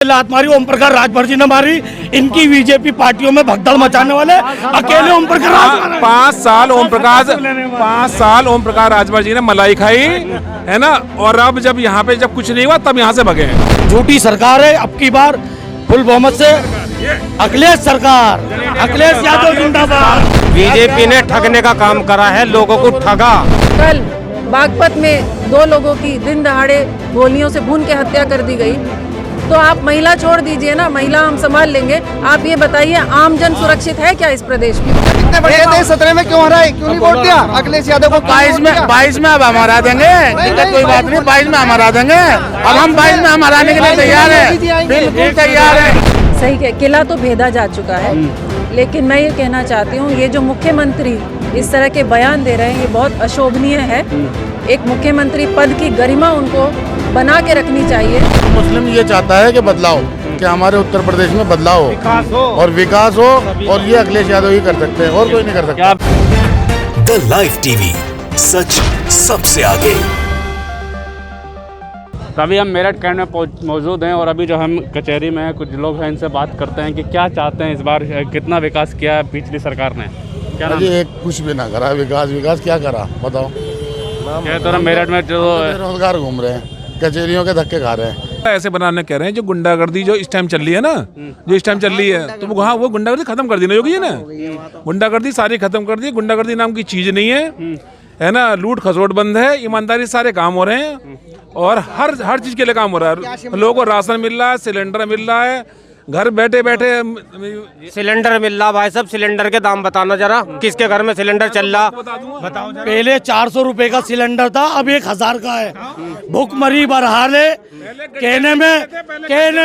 लात मारी ओम प्रकाश राजभर जी ने मारी। इनकी बीजेपी पार्टियों में भगदड़ मचाने वाले अकेले ओम प्रकाश। 5 साल ओम प्रकाश राजभर जी ने मलाई खाई है ना। और अब जब यहाँ पे जब कुछ नहीं हुआ तब यहाँ से भगे हैं। झूठी सरकार है। अब की बार फुल बहुमत से अखिलेश सरकार, अखिलेश यादव जिंदाबाद। बीजेपी ने ठगने का काम करा है, लोगों को ठगा। कल बागपत में 2 लोगों की दिन दहाड़े गोलियों से भून के हत्या कर दी गई। तो आप महिला छोड़ दीजिए ना, महिला हम संभाल लेंगे। आप ये बताइए, आमजन सुरक्षित है क्या इस प्रदेश में? कितने बड़े थे 17 में क्यों हराए, क्यों नहीं वोट दिया अखिलेश यादव को? 22 में अब हम हरा देंगे, दिक्कत कोई बात नहीं। 22 में हम हरा देंगे। अब हम 22 में हम हराने के लिए तैयार है, बिल्कुल तैयार है। सही है, किला तो भेदा जा चुका है। लेकिन मैं ये कहना चाहती हूँ, ये जो मुख्यमंत्री इस तरह के बयान दे रहे हैं, ये बहुत अशोभनीय है। एक मुख्यमंत्री पद की गरिमा उनको बना के रखनी चाहिए। मुस्लिम ये चाहता है कि बदलाव, कि हमारे उत्तर प्रदेश में बदलाव हो और विकास हो, और ये अखिलेश यादव ही कर सकते हैं, और कोई नहीं कर सकता। द लाइव टीवी, सच सबसे आगे। अभी हम मेरठ कैंट में मौजूद हैं और अभी जो हम कचहरी में हैं, कुछ लोग हैं, इनसे बात करते हैं कि क्या चाहते हैं इस बार, कितना विकास किया है पिछली सरकार ने। क्या ये कुछ भी ना करा, विकास क्या करा बताओ। कहते हैं मेरठ में जो बेरोजगार घूम रहे हैं, कचहरियों के धक्के खा रहे हैं। ऐसे बनाने कह रहे हैं जो गुंडागर्दी जो इस टाइम चल रही है ना, जो इस टाइम चल रही है, तो वो हाँ वो गुंडागर्दी खत्म कर दी ना योगी ना। गुंडागर्दी सारी खत्म कर दी। गुंडागर्दी नाम की चीज नहीं है ना। लूट खसोट बंद है, ईमानदारी सारे काम हो रहे हैं और हर चीज के लिए काम हो रहा है। लोगों को राशन मिल रहा है, सिलेंडर मिल रहा है, घर बैठे बैठे सिलेंडर मिल रहा। भाई सब सिलेंडर के दाम बताना जरा, किसके घर में सिलेंडर चल रहा बताओ। पहले 400 रुपए का सिलेंडर था, अब 1000 का है। भूखमरी बरहाल है। कहने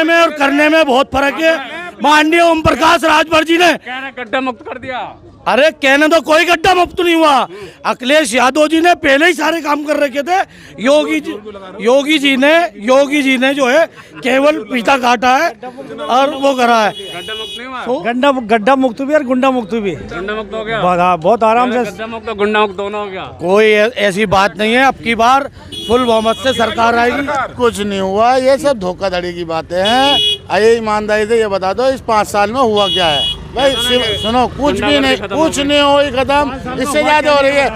में और करने में बहुत फर्क है। माननीय ओम प्रकाश राजभर जी ने गड्ढा मुक्त कर दिया। अरे कहने तो कोई गड्ढा मुक्त नहीं हुआ। अखिलेश यादव जी ने पहले ही सारे काम कर रखे थे। योगी जी ने जो है केवल पीता काटा है और वो करा है। गड्ढा मुक्त नहीं हुआ। गड्ढा मुक्त भी और गुंडा मुक्त भी। गुंडा मुक्त हो गया बहुत आराम से। गड्ढा मुक्त और गुंडा मुक्त दोनों हो गया। कोई ऐसी बात नहीं है। अब की बार फुल बहुमत से सरकार आएगी। कुछ नहीं हुआ, ये सब धोखाधड़ी की बातें हैं। आइए ईमानदारी से ये बता दो, इस 5 साल में हुआ क्या है भाई? सुनो, कुछ भी नहीं, कुछ नहीं हुई खत्म। इससे ज्यादा हो रही है।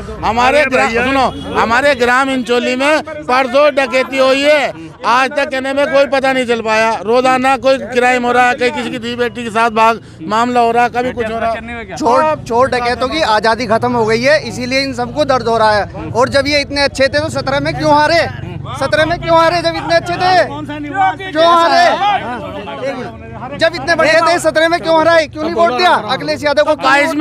हमारे ग्राम इंचोली में परसों डकैती हुई है। आज तक कहने में कोई पता नहीं चल पाया। रोजाना कोई क्राइम हो रहा है, कहीं किसी की धी बेटी के साथ भाग मामला हो रहा है, कभी कुछ हो रहा है। चोर डकैतों की आजादी खत्म हो गई है, इसीलिए इन सबको दर्द हो रहा है। और जब ये इतने अच्छे थे तो 17 में क्यों हारे? 17 में क्यों हारे जब इतने अच्छे थे? क्यों हारे? जब इतने बड़े थे 17 में क्यों हराए, क्यों नहीं वोट दिया अखिलेश यादव को? 22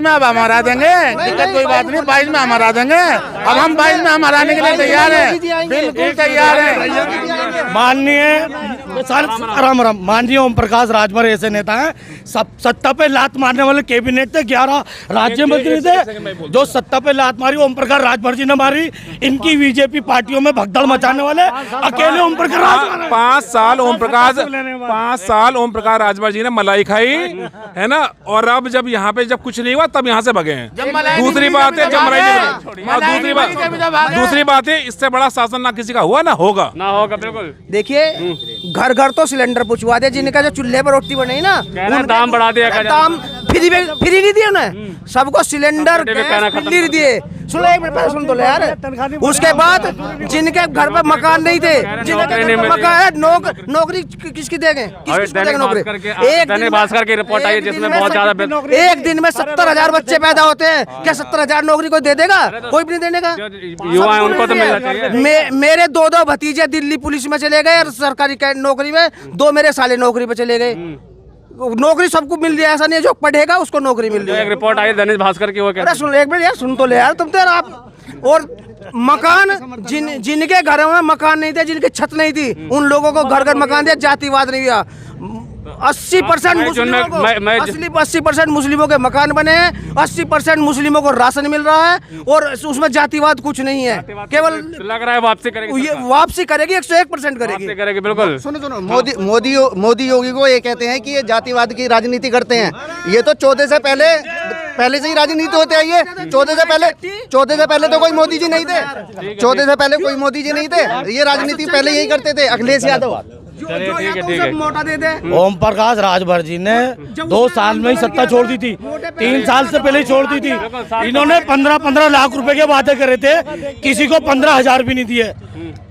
में अब हम हरा देंगे, दिक्कत कोई बात नहीं। 22 में हम हरा देंगे। अब हम 22 में हम हराने के लिए तैयार है, बिल्कुल तैयार है। माननीय ओम प्रकाश राजभर ऐसे नेता हैं, सत्ता पे लात मारने वाले कैबिनेट थे। 11 राज्य मंत्री थे। जो सत्ता पे लात मारी ओम प्रकाश राजभर जी ने मारी। इनकी बीजेपी पार्टियों में भगदड़ मचाने वाले अकेले ओम प्रकाश। 5 साल ओम प्रकाश राजभर जी ने मलाई खाई है ना। और अब जब यहाँ पे जब कुछ नहीं हुआ तब यहाँ से भगे हैं। दूसरी बात है दूसरी बात है, इससे बड़ा शासन ना किसी का हुआ ना होगा। बिल्कुल। देखिए, घर घर तो सिलेंडर पहुंचवा दिया। जिनका जो चूल्हे पर रोटी बनी ना, दाम बढ़ा दिया। दाम फ्री नहीं दिया ना, सबको सिलेंडर फ्री दिए। सुनो एक मिनट सुन तो ले यार। उसके बाद जिनके घर पर मकान नहीं थे, जिनके मकान है, नौकरी किसकी देंगे? नौकरी भास्कर की रिपोर्ट आई जिसमें बहुत ज्यादा एक दिन में 70,000 बच्चे पैदा होते हैं। क्या 70,000 नौकरी कोई दे देगा? कोई भी नहीं देने का। युवा है उनको तो मिलना चाहिए। मेरे 2 भतीजे दिल्ली पुलिस में चले गए और सरकारी नौकरी में। 2 मेरे साले नौकरी पे चले गए। नौकरी सबको मिल रही है, ऐसा नहीं है जो पढ़ेगा उसको नौकरी मिल रही है। एक रिपोर्ट आई दैनिक भास्कर की, वो अरे सुन एक मिनट यार, सुन तो ले यार तुम तो यार। आप और मकान जिनके घरों में मकान नहीं थे, जिनकी छत नहीं थी, उन लोगों को घर घर मकान दिया। जातिवाद नहीं दिया। 80% मुस्लिमों के मकान बने हैं। 80% मुस्लिमों को राशन मिल रहा है और उसमें जातिवाद कुछ नहीं है। केवल लग रहा है वापसी करेगी। वापसी करेगी, 101% करेगी। बिल्कुल। सुनो, मोदी योगी को ये कहते हैं कि ये जातिवाद की राजनीति करते हैं। ये तो 14 से पहले से ही राजनीति होते आई है। 14 से पहले तो कोई मोदी जी नहीं थे। 14 से पहले कोई मोदी जी नहीं थे। ये राजनीति पहले यही करते थे अखिलेश यादव। चलिए ठीक है, ठीक है। मोटा दे दे। ओम प्रकाश राजभर जी ने 2 साल में ही सत्ता छोड़ दी थी, 3 साल से पहले ही छोड़ दी थी। इन्होंने 15-15 लाख रुपए के वादे करे थे, किसी को 15,000 भी नहीं दिए।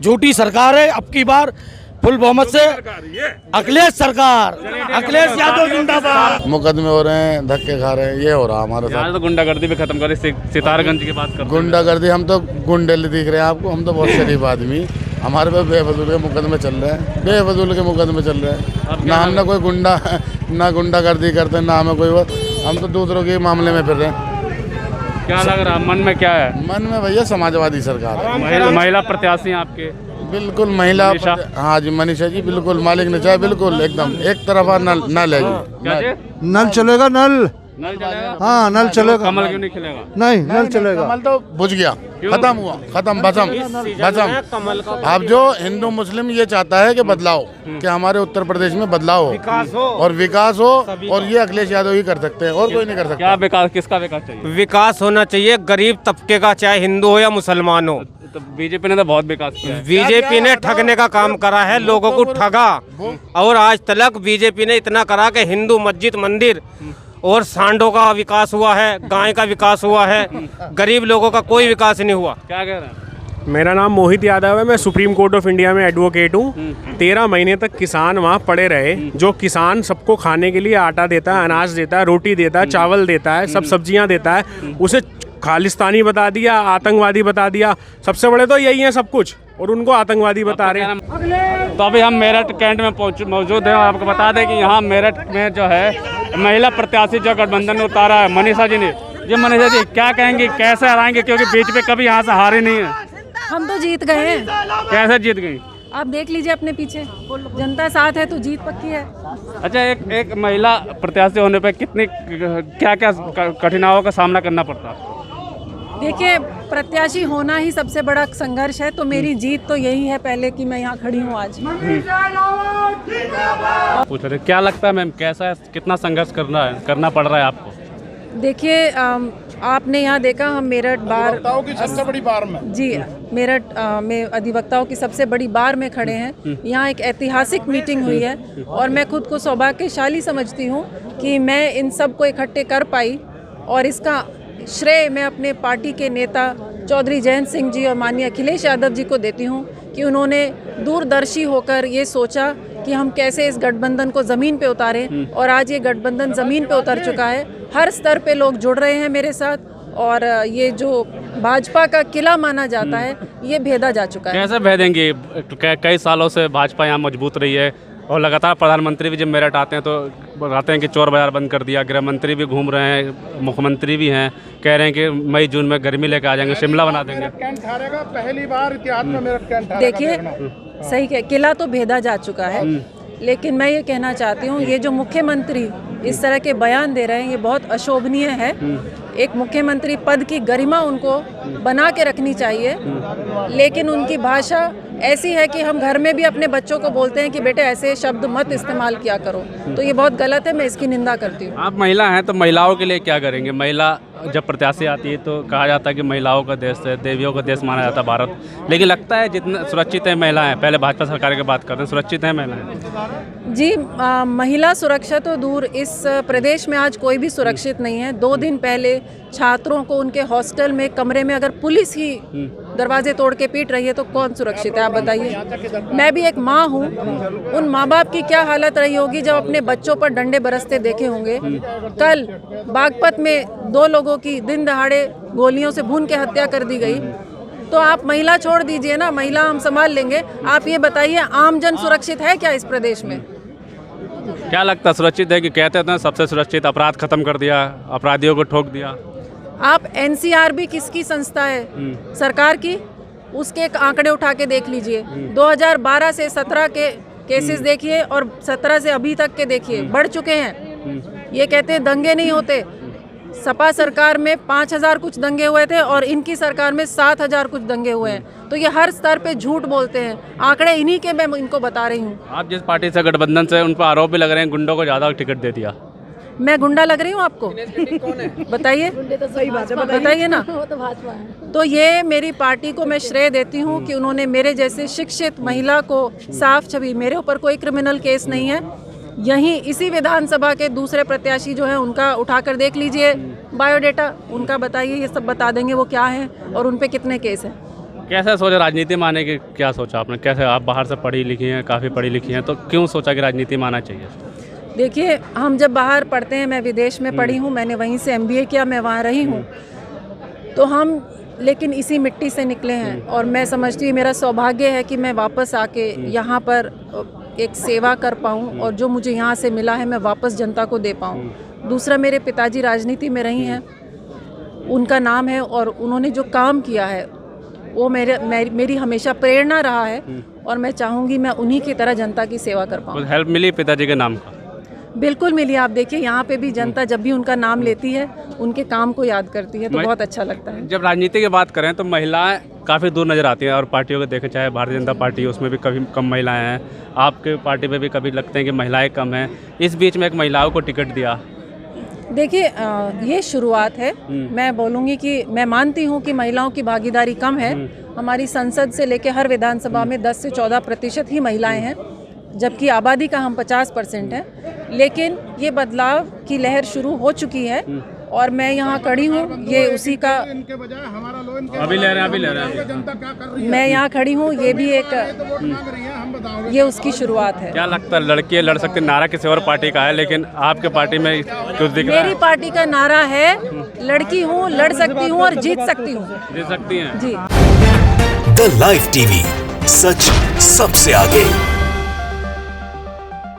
झूठी सरकार है। अब की बार फुल बहुमत से अखिलेश सरकार, अखिलेश यादव जिंदाबाद। मुकदमे हो रहे हैं, धक्के खा रहे हैं, ये हो रहा हमारे साथ। यहाँ तो गुंडागर्दी भी खत्म करें, सितारगंज की बात करते हैं। गुंडागर्दी, हम तो गुंडे दिख रहे हैं आपको, हम तो बहुत शरीफ आदमी। हमारे पे बेफजूल के मुकदमे चल रहे हैं, बेफजूल के मुकदमे चल रहे हैं। ना हमने कोई ना गुंडागर्दी करते, ना हमें कोई हम तो दूसरों के मामले में फिर रहे हैं। क्या लग रहा है मन में, क्या है मन में? भैया समाजवादी सरकार है। महिला प्रत्याशी हैं आपके? बिल्कुल महिला। हाँ जी, मनीषा जी, बिल्कुल मालिक ने चाहे बिल्कुल एकदम एक तरफा नल है जी। नल चलेगा, नल चलेगा? हाँ, नल चलेगा। कमल क्यों नहीं खिलेगा? नहीं, नल चलेगा। कमल तो बुझ गया, खत्म हुआ, खत्म, बसम। अब जो हिंदू मुस्लिम ये चाहता है कि बदलाव, कि हमारे उत्तर प्रदेश में बदलाव हो और विकास हो, और ये अखिलेश यादव ही कर सकते हैं, और कोई नहीं कर सकता। क्या विकास, किसका विकास चाहिए? विकास होना चाहिए गरीब तबके का, चाहे हिंदू हो या मुसलमान हो। तो बीजेपी ने तो बहुत विकास किया है। बीजेपी ने ठगने का काम करा है, लोगों को ठगा। और आज तक बीजेपी ने इतना करा कि हिंदू मस्जिद, मंदिर और सांडों का विकास हुआ है, गाय का विकास हुआ है, गरीब लोगों का कोई विकास नहीं हुआ। क्या कह रहे हैं? मेरा नाम मोहित यादव है, मैं सुप्रीम कोर्ट ऑफ इंडिया में एडवोकेट हूँ। 13 महीने तक किसान वहाँ पड़े रहे। जो किसान सबको खाने के लिए आटा देता है, अनाज देता है, रोटी देता है, चावल देता है, सब सब्जियाँ देता है, उसे खालिस्तानी बता दिया, आतंकवादी बता दिया। सबसे बड़े तो यही है सब कुछ, और उनको आतंकवादी बता रहे हैं। तो अभी हम मेरठ कैंट में मौजूद हैं। आपको बता दें कि यहाँ मेरठ में जो है महिला प्रत्याशी जो गठबंधन ने उतारा है, मनीषा जी ने। जी मनीषा जी, क्या कहेंगे, कैसे हराएंगे? क्योंकि बीच में कभी यहाँ से हारे नहीं है। हम तो जीत गए हैं। कैसे जीत गई? आप देख लीजिए अपने पीछे, जनता साथ है तो जीत पक्की है। अच्छा, एक महिला प्रत्याशी होने पे कितनी क्या क्या कठिनाइयों का सामना करना पड़ता है? देखिए, प्रत्याशी होना ही सबसे बड़ा संघर्ष है, तो मेरी जीत तो यही है पहले कि मैं यहाँ खड़ी हूँ आज। पूछ रहे, क्या लगता है मैम, कैसा है, कितना संघर्ष करना पड़ रहा है आपको? देखिए, आपने यहाँ देखा, हम मेरठ बार की सबसे बड़ी बार में जी मेरठ में अधिवक्ताओं की सबसे बड़ी बार में खड़े हैं। यहाँ एक ऐतिहासिक मीटिंग हुई है, और मैं खुद को सौभाग्यशाली समझती हूँ कि मैं इन सब को इकट्ठे कर पाई, और इसका श्रेय मैं अपने पार्टी के नेता चौधरी जयंत सिंह जी और माननीय अखिलेश यादव जी को देती हूँ कि उन्होंने दूरदर्शी होकर ये सोचा कि हम कैसे इस गठबंधन को ज़मीन पे उतारें, और आज ये गठबंधन ज़मीन पे उतर चुका है। हर स्तर पे लोग जुड़ रहे हैं मेरे साथ, और ये जो भाजपा का किला माना जाता है, ये भेदा जा चुका है। कैसे भेदेंगे? कई सालों से भाजपा यहाँ मजबूत रही है, और लगातार प्रधानमंत्री भी जब मेरठ आते हैं तो बताते हैं कि चोर बाजार बंद कर दिया। गृह मंत्री भी घूम रहे हैं, मुख्यमंत्री भी हैं, कह रहे हैं कि मई जून में गर्मी लेकर आ जाएंगे, शिमला बना देंगे। पहली बार इतिहास में मेरठ कैंट देखिए, सही कह, किला तो भेदा जा चुका है, लेकिन मैं ये कहना चाहती हूँ, ये जो मुख्यमंत्री इस तरह के बयान दे रहे हैं, ये बहुत अशोभनीय है। एक मुख्यमंत्री पद की गरिमा उनको बना के रखनी चाहिए, लेकिन उनकी भाषा ऐसी है कि हम घर में भी अपने बच्चों को बोलते हैं कि बेटे ऐसे शब्द मत इस्तेमाल किया करो, तो ये बहुत गलत है। मैं इसकी निंदा करती हूँ। आप महिला हैं, तो महिलाओं के लिए क्या करेंगे? महिला जब प्रत्याशी आती है तो कहा जाता है कि महिलाओं का देश है, देवियों का देश माना जाता है भारत, लेकिन लगता है जितना सुरक्षित है महिलाएं, पहले भाजपा सरकार की बात करते हैं, सुरक्षित है महिलाएं? जी, महिला सुरक्षा तो दूर, इस प्रदेश में आज कोई भी सुरक्षित नहीं है। 2 दिन पहले छात्रों को उनके हॉस्टल में कमरे में अगर पुलिस ही दरवाजे तोड़ के पीट रही है तो कौन सुरक्षित है, आप बताइए। मैं भी एक माँ हूँ, उन माँ बाप की क्या हालत रही होगी जब अपने बच्चों पर डंडे बरसते देखे होंगे। कल बागपत में 2 लोगों की दिन दहाड़े गोलियों से भून के हत्या कर दी गई। तो आप महिला छोड़ दीजिए ना, महिला हम संभाल लेंगे। आप ये बताइए, आमजन सुरक्षित है क्या इस प्रदेश में? क्या लगता है सुरक्षित है? कि कहते हैं सबसे सुरक्षित, अपराध खत्म कर दिया, अपराधियों को ठोक दिया। आप एनसीआरबी किसकी संस्था है? सरकार की। उसके आंकड़े उठा के देख लीजिए, 2012 से 17 के केसेस देखिए, और 17 से अभी तक के देखिए, बढ़ चुके हैं। ये कहते हैं दंगे नहीं होते। सपा सरकार में 5000 कुछ दंगे हुए थे, और इनकी सरकार में 7000 कुछ दंगे हुए हैं। तो ये हर स्तर पे झूठ बोलते हैं। आंकड़े इन्हीं के मैं इनको बता रही हूँ। आप जिस पार्टी से गठबंधन से, उन पर आरोप भी लग रहे हैं गुंडों को ज़्यादा टिकट दे दिया। मैं गुंडा लग रही हूँ आपको? बताइए, बताइए ना। तो ये मेरी पार्टी को मैं श्रेय देती हूँ कि उन्होंने मेरे जैसे शिक्षित महिला को साफ छवि, मेरे ऊपर कोई क्रिमिनल केस नहीं है, यहीं इसी विधानसभा के दूसरे प्रत्याशी जो हैं उनका उठाकर देख लीजिए बायोडेटा, उनका बताइए, ये सब बता देंगे वो क्या है और उन पे कितने केस हैं। कैसे सोचा राजनीति में आने की, क्या सोचा आपने? कैसे, आप बाहर से पढ़ी लिखी हैं, काफ़ी पढ़ी लिखी हैं, तो क्यों सोचा कि राजनीति में आना चाहिए? देखिए, हम जब बाहर पढ़ते हैं, मैं विदेश में पढ़ी हूँ, मैंने वहीं से MBA किया, मैं वहाँ रही हूँ, तो हम लेकिन इसी मिट्टी से निकले हैं और मैं समझती हूँ मेरा सौभाग्य है कि मैं वापस आके यहाँ पर एक सेवा कर पाऊँ और जो मुझे यहाँ से मिला है मैं वापस जनता को दे पाऊँ। दूसरा, मेरे पिताजी राजनीति में रही हैं, उनका नाम है और उन्होंने जो काम किया है वो मेरी हमेशा प्रेरणा रहा है और मैं चाहूँगी मैं उन्हीं की तरह जनता की सेवा कर पाऊँ। हेल्प मिली पिताजी के नाम का? बिल्कुल मिली। आप देखिए, यहाँ पे भी जनता जब भी उनका नाम लेती है उनके काम को याद करती है, तो बहुत अच्छा लगता है। जब राजनीति की बात करें तो महिलाएं काफ़ी दूर नज़र आती हैं और पार्टियों को देखें, चाहे भारतीय जनता पार्टी, उसमें भी कभी कम महिलाएं हैं, आपके पार्टी में भी कभी लगते हैं कि महिलाएं कम हैं, इस बीच में एक महिलाओं को टिकट दिया। देखिए, ये शुरुआत है। मैं बोलूँगी कि मैं मानती हूँ कि महिलाओं की भागीदारी कम है। हमारी संसद से लेकर हर विधानसभा में 10 से 14% ही महिलाएं हैं, जबकि आबादी का हम 50% हैं। लेकिन ये बदलाव की लहर शुरू हो चुकी है और मैं यहाँ खड़ी हूँ, ये उसी का अभी ले रहे हैं मैं यहाँ खड़ी हूँ, ये भी एक ये उसकी शुरुआत है। क्या लगता है, लड़की लड़ सकती? नारा किसी और पार्टी का है, लेकिन आपके पार्टी में कुछ दिख रहा है? मेरी पार्टी का नारा है, लड़की हूँ, लड़ सकती हूँ और जीत सकती हूँ। जीत सकती हैं जी। द लाइव टीवी, सच सबसे आगे।